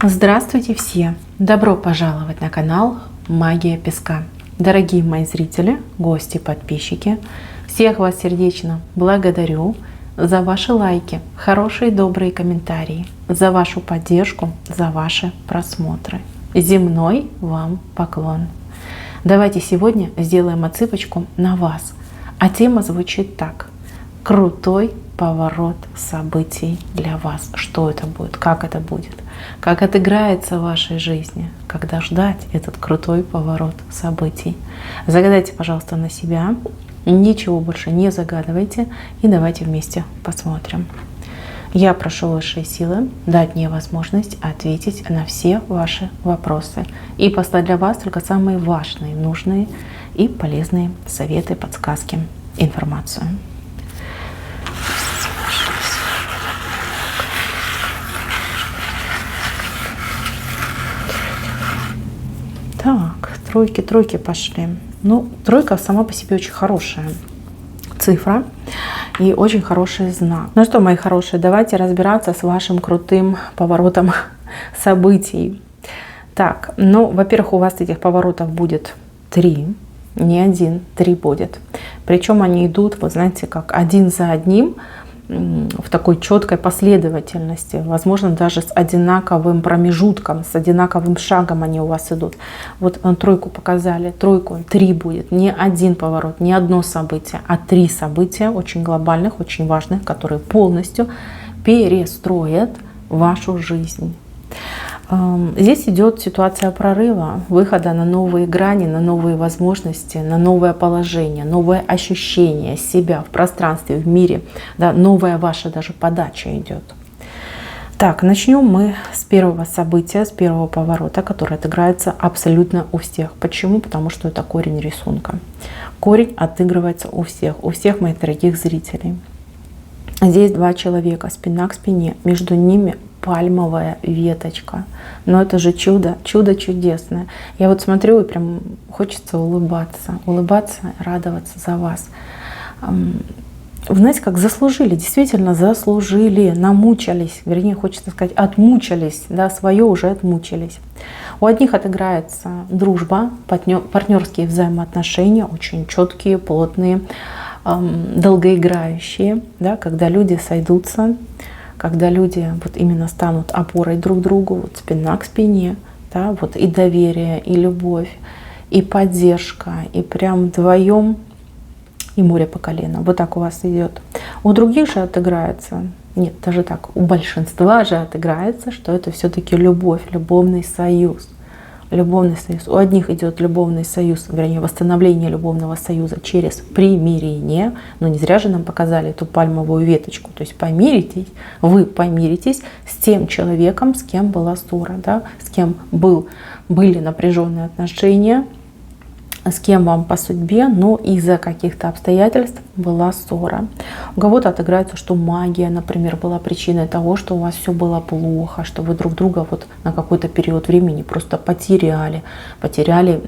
Здравствуйте все! Добро пожаловать на канал Магия Песка. Дорогие мои зрители, гости, подписчики, всех вас сердечно благодарю за ваши лайки, хорошие добрые комментарии, за вашу поддержку, за ваши просмотры. Земной вам поклон! Давайте сегодня сделаем отсыпочку на вас. А тема звучит так: крутой поворот событий для вас. Что это будет? Как это будет? Как отыграется в вашей жизни? Когда ждать этот крутой поворот событий? Загадайте, пожалуйста, на себя. Ничего больше не загадывайте. И давайте вместе посмотрим. Я прошу высшие силы дать мне возможность ответить на все ваши вопросы и послать для вас только самые важные, нужные и полезные советы, подсказки, информацию. Так, тройки пошли. Ну, тройка сама по себе очень хорошая цифра и очень хороший знак. Ну что, мои хорошие, давайте разбираться с вашим крутым поворотом событий. Так, ну, во-первых, у вас этих поворотов будет 3, не один, 3 будет. Причем они идут, вы знаете, как один за одним, в такой четкой последовательности, возможно, даже с одинаковым промежутком, с одинаковым шагом они у вас идут. Вот тройку показали, тройку, 3 будет, не один поворот, не одно событие, а 3 события очень глобальных, очень важных, которые полностью перестроят вашу жизнь. Здесь идет ситуация прорыва, выхода на новые грани, на новые возможности, на новое положение, новое ощущение себя в пространстве, в мире. Да, новая ваша даже подача идет. Так, начнем мы с первого события, с первого поворота, который отыграется абсолютно у всех. Почему? Потому что это корень рисунка. Корень отыгрывается у всех моих дорогих зрителей. Здесь 2 человека, спина к спине, между ними пальмовая веточка. Но это же чудо, чудо чудесное. Я вот смотрю, и прям хочется улыбаться, радоваться за вас. Вы знаете, как заслужили, действительно заслужили, намучались, вернее, хочется сказать, отмучились, да, свое уже отмучились. У одних отыграется дружба, партнерские взаимоотношения, очень четкие, плотные, долгоиграющие, да, когда люди сойдутся, когда люди вот именно станут опорой друг другу, вот спина к спине, да, вот и доверие, и любовь, и поддержка, и прям вдвоем, и море по колено. Вот так у вас идет. У других же отыграется, нет, даже так, у большинства же отыграется, что это все-таки любовь, любовный союз. Любовный союз. У одних идет любовный союз, вернее, восстановление любовного союза через примирение. Но не зря же нам показали эту пальмовую веточку. То есть помиритесь, вы помиритесь с тем человеком, с кем была ссора, да, с кем были напряженные отношения, с кем вам по судьбе, но из-за каких-то обстоятельств была ссора. У кого-то отыграется, что магия, например, была причиной того, что у вас все было плохо, что вы друг друга вот на какой-то период времени просто потеряли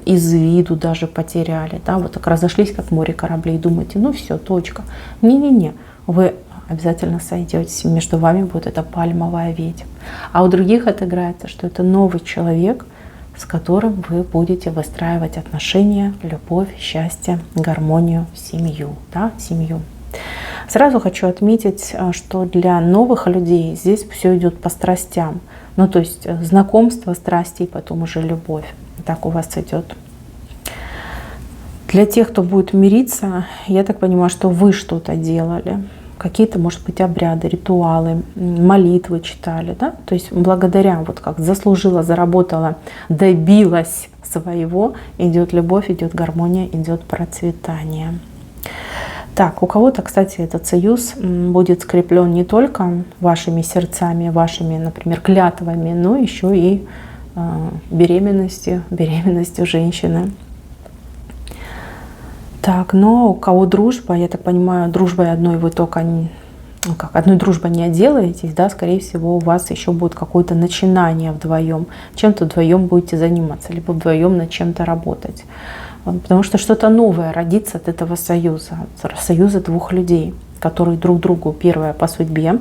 из виду, даже потеряли, да, вот так разошлись, как море кораблей, думаете, ну все, точка. Не-не-не, вы обязательно сойдетесь, между вами будет эта пальмовая ветвь. А у других отыграется, что это новый человек, с которым вы будете выстраивать отношения, любовь, счастье, гармонию, семью. Да, семью. Сразу хочу отметить, что для новых людей здесь все идет по страстям. Ну, то есть знакомство, страсти и потом уже любовь. Так у вас идет. Для тех, кто будет мириться, я так понимаю, что вы что-то делали. Какие-то, может быть, обряды, ритуалы, молитвы читали, да? То есть благодаря, вот как заслужила, заработала, добилась своего, идет любовь, идет гармония, идет процветание. Так, у кого-то, кстати, этот союз будет скреплен не только вашими сердцами, вашими, например, клятвами, но еще и беременностью женщины. Так, но у кого дружба, я так понимаю, дружбой одной вы только, ну как, одной дружбой не отделаетесь, да, скорее всего, у вас еще будет какое-то начинание вдвоем, чем-то вдвоем будете заниматься, либо вдвоем над чем-то работать. Потому что что-то новое родится от этого союза 2 людей. которые друг другу, первое, по судьбе,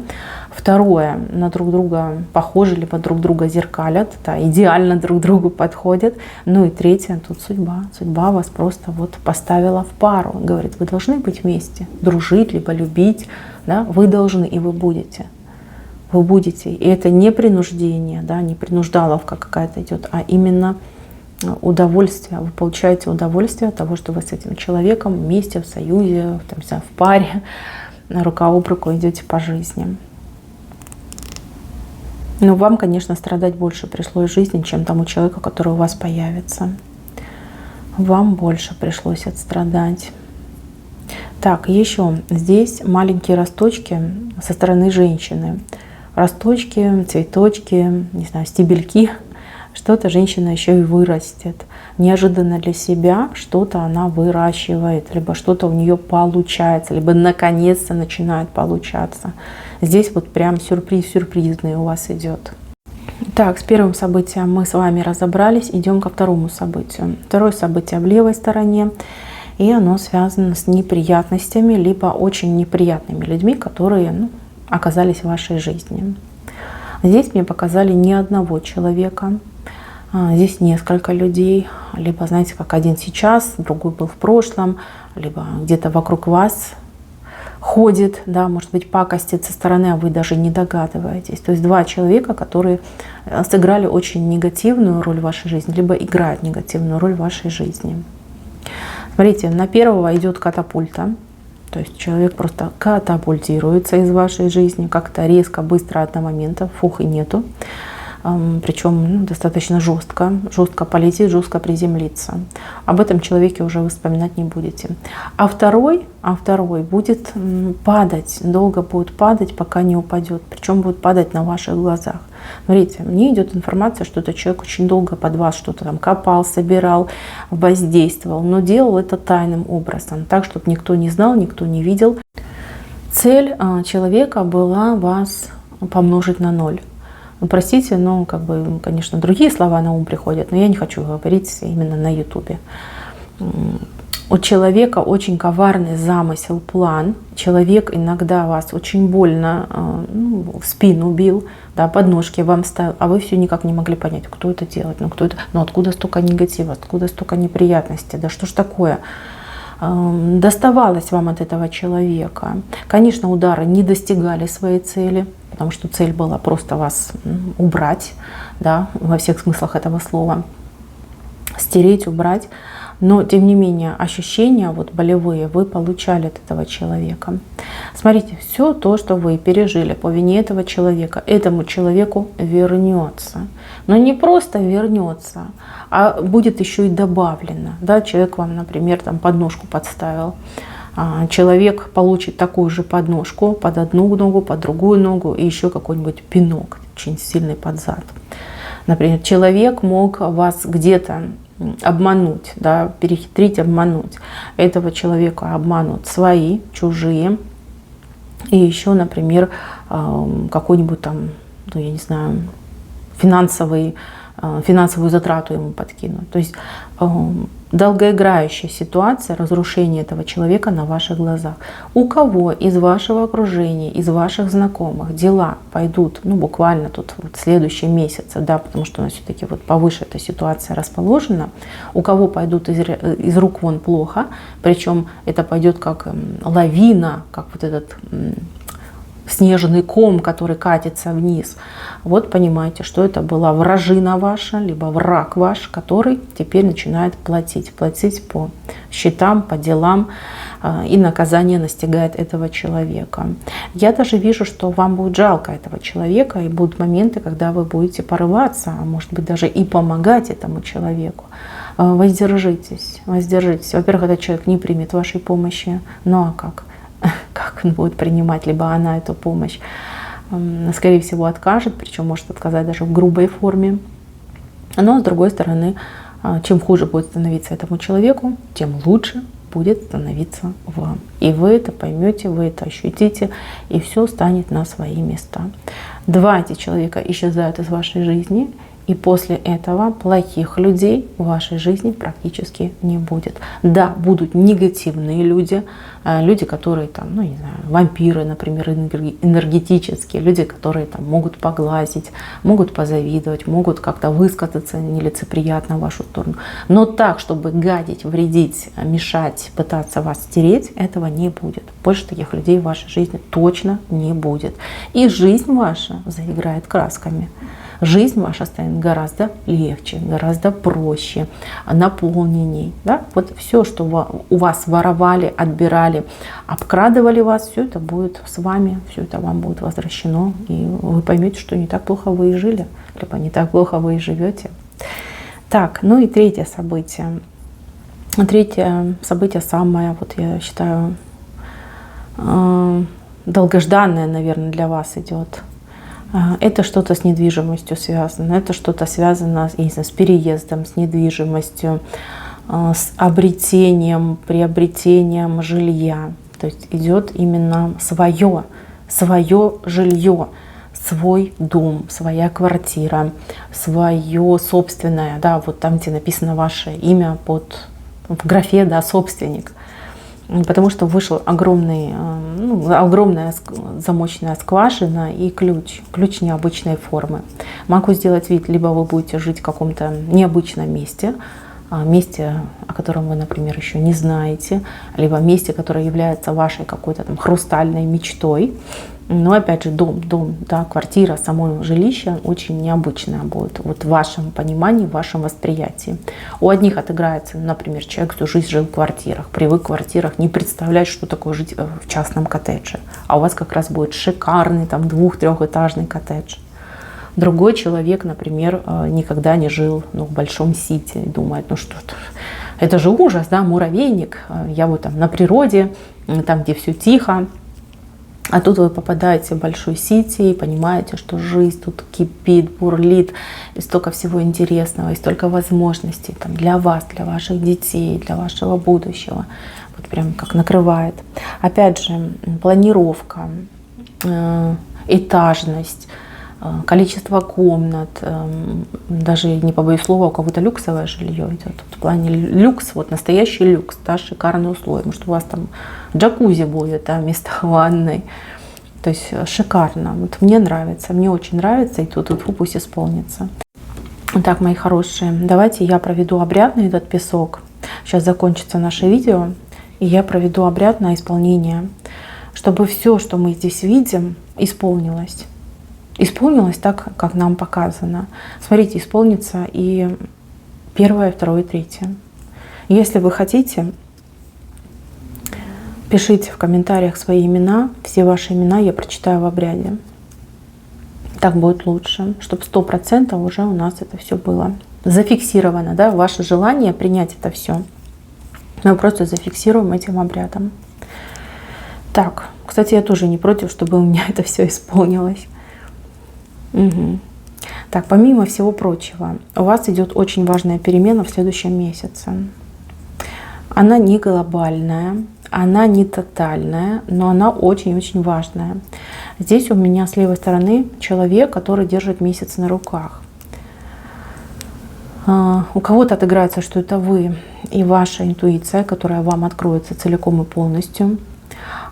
второе, на друг друга похожи, либо друг друга зеркалят, да, идеально друг другу подходят. Ну и третье, тут судьба. Судьба вас просто вот поставила в пару. Говорит, вы должны быть вместе, дружить, либо любить. Да? Вы должны, и вы будете. Вы будете. И это не принуждение, да, не принуждаловка какая-то идет, а именно удовольствие. Вы получаете удовольствие от того, что вы с этим человеком вместе, в союзе, там, в паре, рука об руку идете по жизни. Но вам, конечно, страдать больше пришлось в жизни, чем тому человеку, который у вас появится. Вам больше пришлось отстрадать. Так, еще здесь маленькие росточки со стороны женщины. Росточки, цветочки, не знаю, стебельки. Что-то женщина еще и вырастет. Неожиданно для себя что-то она выращивает, либо что-то у нее получается, либо наконец-то начинает получаться. Здесь вот прям сюрприз сюрпризный у вас идет. Так, с первым событием мы с вами разобрались. Идем ко второму событию. Второе событие в левой стороне. И оно связано с неприятностями, либо очень неприятными людьми, которые оказались в вашей жизни. Здесь мне показали не одного человека. Здесь несколько людей, либо, знаете, как один сейчас, другой был в прошлом, либо где-то вокруг вас ходит, да, может быть, пакостит со стороны, а вы даже не догадываетесь. То есть два человека, которые сыграли очень негативную роль в вашей жизни, либо играют негативную роль в вашей жизни. Смотрите, на первого идет катапульта. То есть человек просто катапультируется из вашей жизни как-то резко, быстро, одного момента, фух и нету. Причем достаточно жестко полетит, жестко приземлиться. Об этом человеке уже вы вспоминать не будете. А второй будет падать, долго будет падать, пока не упадет. Причем будет падать на ваших глазах. Смотрите, мне идет информация, что этот человек очень долго под вас что-то там копал, собирал, воздействовал, но делал это тайным образом, так, чтобы никто не знал, никто не видел. Цель человека была вас помножить на 0. Простите, но конечно, другие слова на ум приходят, но я не хочу говорить именно на ютубе. У человека очень коварный замысел, план. Человек иногда вас очень больно в спину бил, да, подножки вам ставил, а вы все никак не могли понять, кто это делает, откуда столько негатива, откуда столько неприятностей, да что ж такое. Доставалось вам от этого человека. Конечно, удары не достигали своей цели, потому что цель была просто вас убрать, да, во всех смыслах этого слова, стереть, убрать. Но, тем не менее, ощущения болевые вы получали от этого человека. Смотрите, все то, что вы пережили по вине этого человека, этому человеку вернется. Но не просто вернется, а будет еще и добавлено. Да, человек вам, например, подножку подставил. Человек получит такую же подножку под одну ногу, под другую ногу и еще какой-нибудь пинок, очень сильный под зад. Например, человек мог вас где-то обмануть, да, перехитрить, обмануть. Этого человека обманут свои, чужие. И еще, например, какой-нибудь я не знаю, финансовую затрату ему подкинут. То есть долгоиграющая ситуация разрушения этого человека на ваших глазах. У кого из вашего окружения, из ваших знакомых дела пойдут, буквально тут следующие месяцы, да, потому что у нас все-таки повыше эта ситуация расположена, у кого пойдут из рук вон плохо, причем это пойдет как лавина, как этот снежный ком, который катится вниз. Вот понимаете, что это была вражина ваша, либо враг ваш, который теперь начинает платить по счетам, по делам, и наказание настигает этого человека. Я даже вижу, что вам будет жалко этого человека, и будут моменты, когда вы будете порываться, а может быть даже и помогать этому человеку. Воздержитесь. Во-первых, этот человек не примет вашей помощи, ну а как? Как он будет принимать, либо она эту помощь, скорее всего, откажет, причем может отказать даже в грубой форме. Но, с другой стороны, чем хуже будет становиться этому человеку, тем лучше будет становиться вам. И вы это поймете, вы это ощутите, и все станет на свои места. Два эти человека исчезают из вашей жизни, И после этого плохих людей в вашей жизни практически не будет. Да, будут негативные люди, люди, которые там, ну не знаю, вампиры, например, энергетические, люди, которые там могут поглазить, могут позавидовать, могут как-то высказаться нелицеприятно в вашу сторону. Но так, чтобы гадить, вредить, мешать, пытаться вас стереть, этого не будет. Больше таких людей в вашей жизни точно не будет. И жизнь ваша заиграет красками. Жизнь ваша станет гораздо легче, гораздо проще, наполненней. Да? Вот все, что у вас воровали, отбирали, обкрадывали вас, все это будет с вами, все это вам будет возвращено. И вы поймете, что не так плохо вы и жили, либо не так плохо вы и живете. Так, ну и третье событие. Третье событие самое, вот я считаю, долгожданное, наверное, для вас идет. Это что-то с недвижимостью связано, это что-то связано, я не знаю, с переездом, с недвижимостью, с обретением, приобретением жилья. То есть идет именно свое жилье, свой дом, своя квартира, свое собственное, да, вот там, где написано ваше имя в графе, да, собственник. Потому что вышел огромная замочная скважина и ключ необычной формы. Могу сделать вид, либо вы будете жить в каком-то необычном месте, месте, о котором вы, например, еще не знаете, либо месте, которое является вашей какой-то там хрустальной мечтой. Но опять же, дом, да, квартира, само жилище очень необычное будет вот в вашем понимании, в вашем восприятии. У одних отыграется, например, человек всю жизнь жил в квартирах, привык в квартирах, не представляет, что такое жить в частном коттедже. А у вас как раз будет шикарный там 2-3-этажный коттедж. Другой человек, например, никогда не жил в большом сити и думает, ну что это же ужас, да, муравейник, я вот там на природе, там, где все тихо. А тут вы попадаете в большой сити и понимаете, что жизнь тут кипит, бурлит, и столько всего интересного, и столько возможностей там, для вас, для ваших детей, для вашего будущего. Вот прям как накрывает. Опять же, планировка, этажность, количество комнат, даже не побоюсь слова, у кого-то люксовое жилье идет. В плане люкс, вот настоящий люкс, да, шикарные условия. Может, у вас там джакузи будет, да, вместо ванной. То есть шикарно. Вот мне нравится, мне очень нравится, и тут пусть исполнится. Так, мои хорошие, давайте я проведу обряд на этот песок. Сейчас закончится наше видео, и я проведу обряд на исполнение, чтобы все, что мы здесь видим, исполнилось. Исполнилось так, как нам показано. Смотрите, исполнится и первое, второе, третье. Если вы хотите, пишите в комментариях свои имена. Все ваши имена я прочитаю в обряде. Так будет лучше, чтобы 100% уже у нас это все было зафиксировано. Да? Ваше желание принять это все. Мы просто зафиксируем этим обрядом. Так, кстати, я тоже не против, чтобы у меня это все исполнилось. Угу. Так, помимо всего прочего, у вас идет очень важная перемена в следующем месяце. Она не глобальная, она не тотальная, но она очень-очень важная. Здесь у меня с левой стороны человек, который держит месяц на руках. У кого-то отыграется, что это вы и ваша интуиция, которая вам откроется целиком и полностью.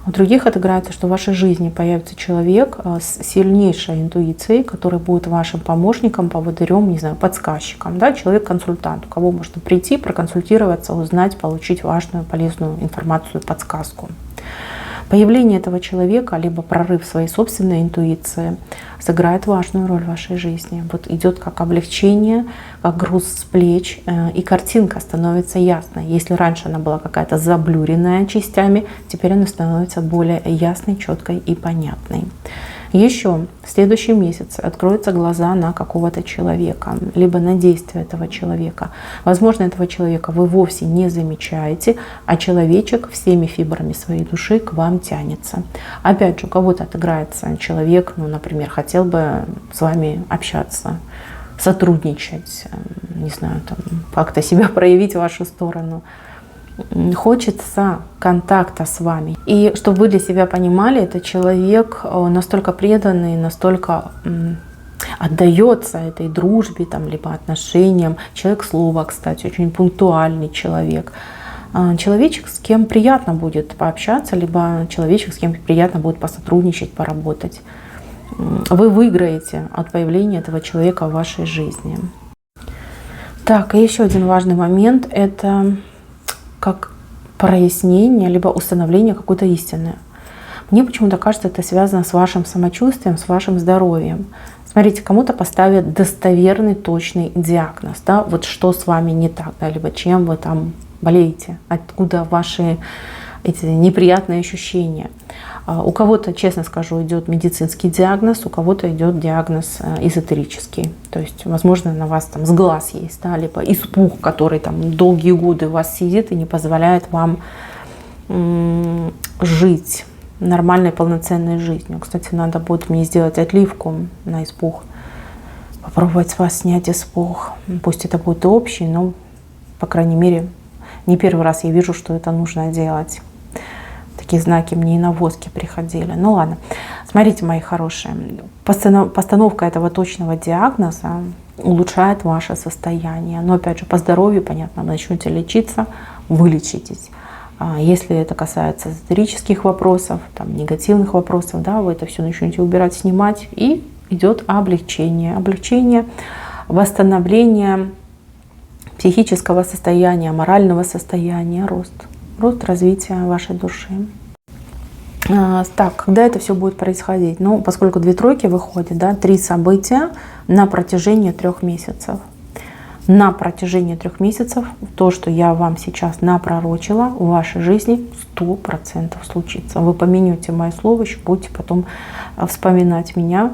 У других отыграется, что в вашей жизни появится человек с сильнейшей интуицией, который будет вашим помощником, поводырем, не знаю, подсказчиком, да, человек-консультант, у кого можно прийти, проконсультироваться, узнать, получить важную, полезную информацию, подсказку. Появление этого человека, либо прорыв своей собственной интуиции сыграет важную роль в вашей жизни. Вот идет как облегчение, как груз с плеч, и картинка становится ясной. Если раньше она была какая-то заблюренная частями, теперь она становится более ясной, четкой и понятной. Еще в следующем месяце откроются глаза на какого-то человека, либо на действия этого человека. Возможно, этого человека вы вовсе не замечаете, а человечек всеми фибрами своей души к вам тянется. Опять же, у кого-то отыграется человек, ну, например, хотел бы с вами общаться, сотрудничать, не знаю, там, как-то себя проявить в вашу сторону. Хочется контакта с вами. И чтобы вы для себя понимали, это человек настолько преданный, настолько отдается этой дружбе, там, либо отношениям. Человек слова, кстати, очень пунктуальный человек. Человечек, с кем приятно будет пообщаться, либо человечек, с кем приятно будет посотрудничать, поработать. Вы выиграете от появления этого человека в вашей жизни. Так, и еще один важный момент – это как прояснение, либо установление какой-то истины. Мне почему-то кажется, это связано с вашим самочувствием, с вашим здоровьем. Смотрите, кому-то поставят достоверный, точный диагноз, да, вот что с вами не так, да, либо чем вы там болеете, откуда ваши эти неприятные ощущения. У кого-то, честно скажу, идет медицинский диагноз, у кого-то идет диагноз эзотерический. То есть, возможно, на вас там сглаз есть, да, либо испуг, который там долгие годы у вас сидит и не позволяет вам жить нормальной, полноценной жизнью. Кстати, надо будет мне сделать отливку на испуг. Попробовать с вас снять испуг. Пусть это будет общий, но, по крайней мере, не первый раз я вижу, что это нужно делать. Такие знаки мне и на воске приходили. Ну ладно. Смотрите, мои хорошие. Постановка этого точного диагноза улучшает ваше состояние. Но, опять же, по здоровью, понятно, вы начнете лечиться, вылечитесь. Если это касается эзотерических вопросов, там, негативных вопросов, да, вы это все начнете убирать, снимать, и идет облегчение. Облегчение, восстановление психического состояния, морального состояния, рост развития вашей души. Так, когда это все будет происходить? Ну, поскольку 2 тройки выходят, да, 3 события на протяжении 3 месяцев. На протяжении 3 месяцев то, что я вам сейчас напророчила, в вашей жизни 100% случится. Вы поменяете мое слово, еще будете потом вспоминать меня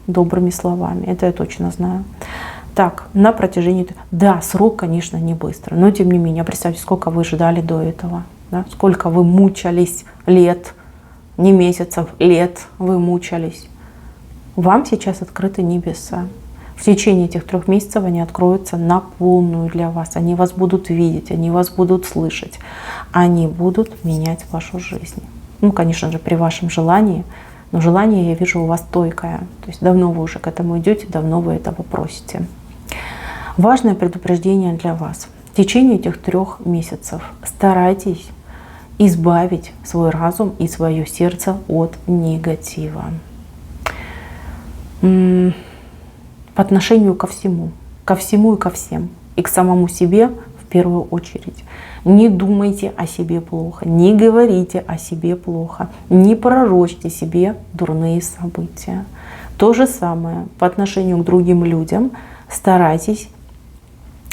добрыми словами. Это я точно знаю. Так, на протяжении... Да, срок, конечно, не быстро, но тем не менее, представьте, сколько вы ждали до этого. Да? Сколько вы мучались лет, не месяцев, лет вы мучались. Вам сейчас открыты небеса. В течение этих 3 месяцев они откроются на полную для вас. Они вас будут видеть, они вас будут слышать. Они будут менять вашу жизнь. Ну, конечно же, при вашем желании. Но желание, я вижу, у вас стойкое. То есть давно вы уже к этому идете, давно вы этого просите. Важное предупреждение для вас. В течение этих 3 месяцев старайтесь избавить свой разум и свое сердце от негатива. По отношению ко всему и ко всем, и к самому себе в первую очередь. Не думайте о себе плохо, не говорите о себе плохо, не пророчьте себе дурные события. То же самое по отношению к другим людям. Старайтесь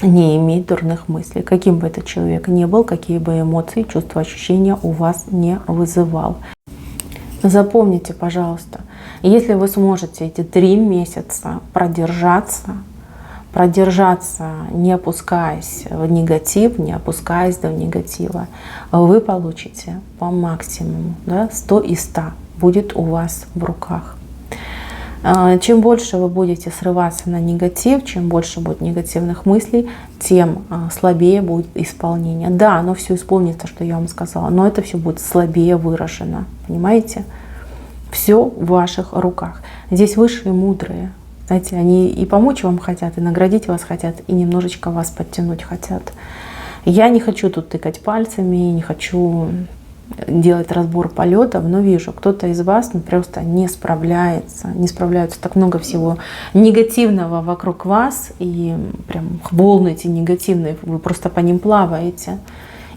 не иметь дурных мыслей, каким бы этот человек ни был, какие бы эмоции, чувства, ощущения у вас не вызывал. Запомните, пожалуйста, если вы сможете эти 3 месяца продержаться, не опускаясь в негатив, не опускаясь до негатива, вы получите по максимуму, да, 100 из 100 будет у вас в руках. Чем больше вы будете срываться на негатив, чем больше будет негативных мыслей, тем слабее будет исполнение. Да, оно все исполнится, что я вам сказала, но это все будет слабее выражено. Понимаете? Все в ваших руках. Здесь высшие мудрые. Знаете, они и помочь вам хотят, и наградить вас хотят, и немножечко вас подтянуть хотят. Я не хочу тут тыкать пальцами, не хочу делать разбор полетов, но вижу, кто-то из вас просто не справляется, так много всего негативного вокруг вас, и прям волны эти негативные, вы просто по ним плаваете,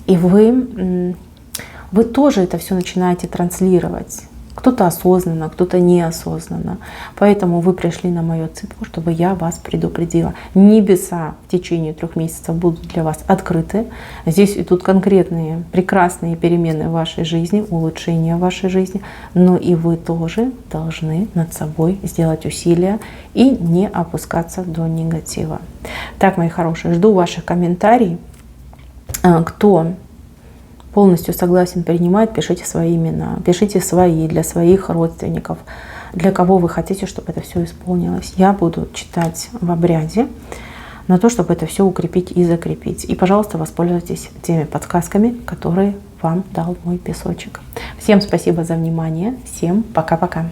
и вы тоже это все начинаете транслировать. Кто-то осознанно, кто-то неосознанно. Поэтому вы пришли на мою цепку, чтобы я вас предупредила. Небеса в течение 3 месяцев будут для вас открыты. Здесь идут конкретные прекрасные перемены в вашей жизни, улучшения в вашей жизни. Но и вы тоже должны над собой сделать усилия и не опускаться до негатива. Так, мои хорошие, жду ваших комментариев. Кто полностью согласен, принимает, пишите свои имена, пишите свои для своих родственников, для кого вы хотите, чтобы это все исполнилось. Я буду читать в обряде на то, чтобы это все укрепить и закрепить. И, пожалуйста, воспользуйтесь теми подсказками, которые вам дал мой песочек. Всем спасибо за внимание. Всем пока-пока.